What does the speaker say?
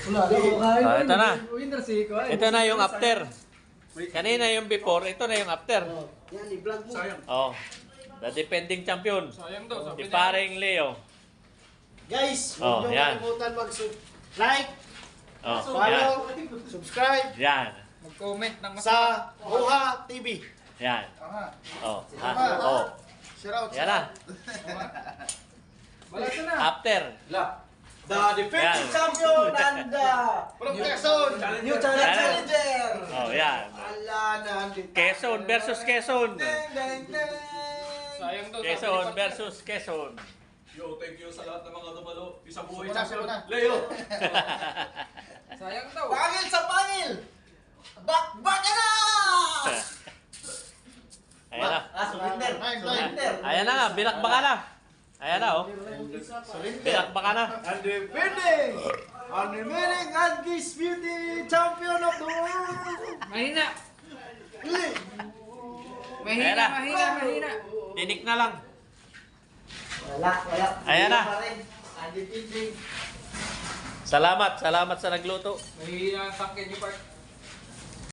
Ito na. Ito na yung after. Kanina yung before, ito na yung after. Yan, i-vlog mo. Oh. The defending champion. Sayang daw. Si paring Leo. Guys, Oh, huwag niyo yan. kalimutan mag-like, Oh, yan. follow, subscribe Yan. Mag-comment ng sa Buha TV. Yan. Oh. Ha? Oh. Shout out. Yan na. Balat na. After. The defending Yan. champion and the from Quezon, new challenger. Oh, yan. Ala na, andito. Quezon versus Quezon. Deng, deng, deng. Sayang daw. Quezon versus Quezon. Yo, thank you sa lahat ng mga dumalo. Isang buhay Simula, champion. simula. Leo! Sayang daw. Pangil sa pangil! Bakbak ka na! Ayan na. Surrender. Surrender. Ayan na nga, binakbaka na. Ayan na, oh. Binakbaka na. And defending, unremitting, undisputed champion of the world! Mahina. Ayan na. Mahina. Tinik na lang. Wala. Ayan na. Undefeated. Salamat sa nagluto. Mahina ang tangke niyo, Park.